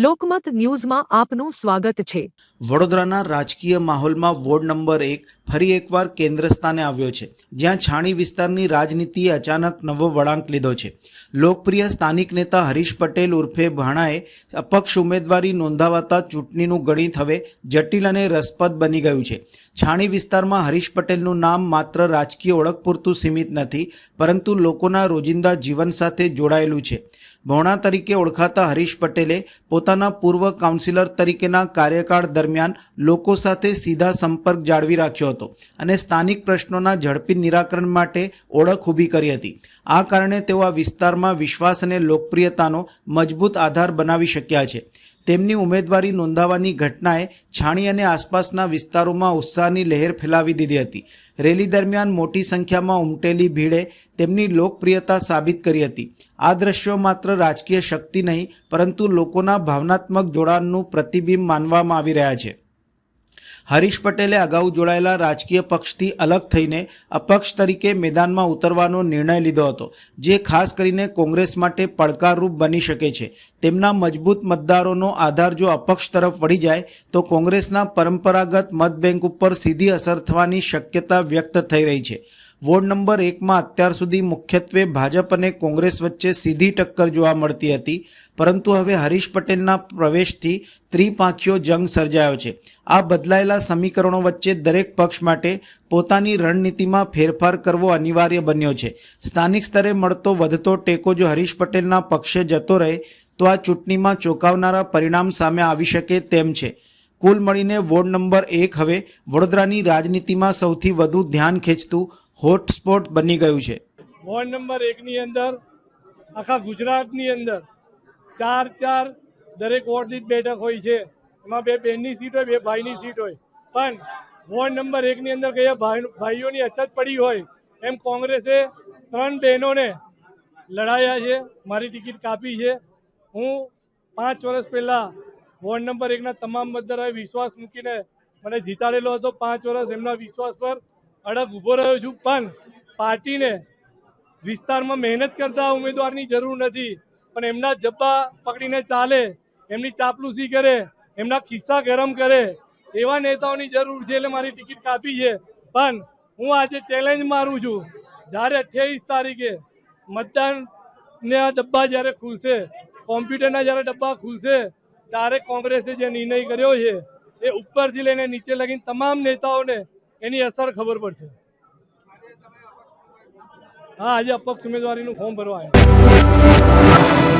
લોકમત ન્યૂઝમાં આપનું સ્વાગત છે। વડોદરાના રાજકીય માહોલમાં વોર્ડ નંબર 1 ફરી એકવાર કેન્દ્ર સ્થાને આવ્યો છે, જ્યાં છાણી વિસ્તારની રાજનીતિએ અચાનક નવો વળાંક લીધો છે। લોકપ્રિય સ્થાનિક નેતા હરીશ પટેલ ઉર્ફે ભાણાએ અપક્ષ ઉમેદવારી નોંધાવતા ચૂંટણીનું ગણિત હવે જટિલ અને રસપ્રદ બની ગયું છે। છાણી વિસ્તારમાં હરીશ પટેલનું નામ માત્ર રાજકીય ઓળખ પૂરતું સીમિત નથી, પરંતુ લોકોના રોજિંદા જીવન સાથે જોડાયેલું છે। ભોણા તરીકે ઓળખાતા હરીશ પટેલે પોતાના પૂર્વ કાઉન્સિલર તરીકેના કાર્યકાળ દરમિયાન લોકો સાથે સીધા સંપર્ક જાળવી રાખ્યો હતો અને સ્થાનિક પ્રશ્નોના ઝડપી નિરાકરણ માટે ઓળખ ઊભી કરી હતી। આ કારણે તેઓ આ વિસ્તારમાં વિશ્વાસ અને લોકપ્રિયતાનો મજબૂત આધાર બનાવી શક્યા છે। તેમની ઉમેદવારી નોંધાવવાની ઘટનાએ છાણી અને આસપાસના વિસ્તારોમાં ઉત્સાહની લહેર ફેલાવી દીધી હતી। રેલી દરમિયાન મોટી સંખ્યામાં ઉમટેલી ભીડે તેમની લોકપ્રિયતા સાબિત કરી હતી। આ દ્રશ્યો માત્ર રાજકીય શક્તિ નહીં, પરંતુ લોકોના ભાવનાત્મક જોડાણનું પ્રતિબિંબ માનવામાં આવી રહ્યા છે। હરીશ પટેલે અગાઉ જોડાયેલા રાજકીય પક્ષથી અલગ થઈને અપક્ષ તરીકે મેદાનમાં ઉતરવાનો નિર્ણય લીધો હતો, જે ખાસ કરીને કોંગ્રેસ માટે પડકારરૂપ બની શકે છે। તેમના મજબૂત મતદારોનો આધાર જો અપક્ષ તરફ વળી જાય તો કોંગ્રેસના પરંપરાગત મતબેંક ઉપર સીધી અસર થવાની શક્યતા વ્યક્ત થઈ રહી છે। વોર્ડ નંબર 1માં અત્યાર સુધી મુખ્યત્વે ભાજપ અને કોંગ્રેસ વચ્ચે સીધી ટક્કર જોવા મળતી હતી, પરંતુ હવે હરીશ પટેલના પ્રવેશથી ત્રિપાંખીયો જંગ સર્જાયો છે। આ બદલાયેલા સમીકરણો વચ્ચે દરેક પક્ષ માટે પોતાની રણનીતિમાં ફેરફાર કરવો અનિવાર્ય બન્યો છે। સ્થાનિક સ્તરે મળતો વધતો ટેકો જો હરીશ પટેલના પક્ષે જતો રહે તો આ ચૂંટણીમાં ચોંકાવનારા પરિણામ સામે આવી શકે તેમ છે। કુલ મળીને વોર્ડ નંબર 1 હવે વડોદરાની રાજનીતિમાં સૌથી વધુ ધ્યાન ખેંચતું હોટસ્પોટ બની ગયું છે। વોર્ડ નંબર 1 ની અંદર આખા ગુજરાતની અંદર ચાર દરેક વોર્ડની બેઠક હોય છે। એમાં બે બહેનની સીટ હોય, બે ભાઈની સીટ હોય, પણ વોર્ડ નંબર 1 ની અંદર કયા ભાઈઓની અછત પડી હોય એમ કોંગ્રેસે 3 બહેનોને લડાયા છે, મારી ટિકિટ કાપી છે। હું 5 વર્ષ પહેલાં વોર્ડ નંબર 1ના તમામ મતદારોએ વિશ્વાસ મૂકીને મને જીતાડેલો હતો। 5 વર્ષ એમના વિશ્વાસ પર અડગ ઊભો રહ્યો છું, પણ પાર્ટીને વિસ્તારમાં મહેનત કરતા ઉમેદવારની જરૂર નથી, પણ એમના જબ્બા પકડીને ચાલે, એમની ચાપલુસી કરે, એમના ખિસ્સા ગરમ કરે એવા નેતાઓની જરૂર છે। એટલે મારી ટિકિટ કાપી છે, પણ હું આજે ચેલેન્જ મારું છું, જ્યારે 28 તારીખે મતદાનના ડબ્બા જ્યારે ખુલશે, કોમ્પ્યુટરના જ્યારે ડબ્બા ખુલશે, ત્યારે કોંગ્રેસે જે નિર્ણય કર્યો છે એ ઉપરથી લઈને નીચે લગીને તમામ નેતાઓને એની અસર ખબર પડશે। હા, આજે અપક્ષ ઉમેદવારીનું ફોર્મ ભરવા આવ્યા।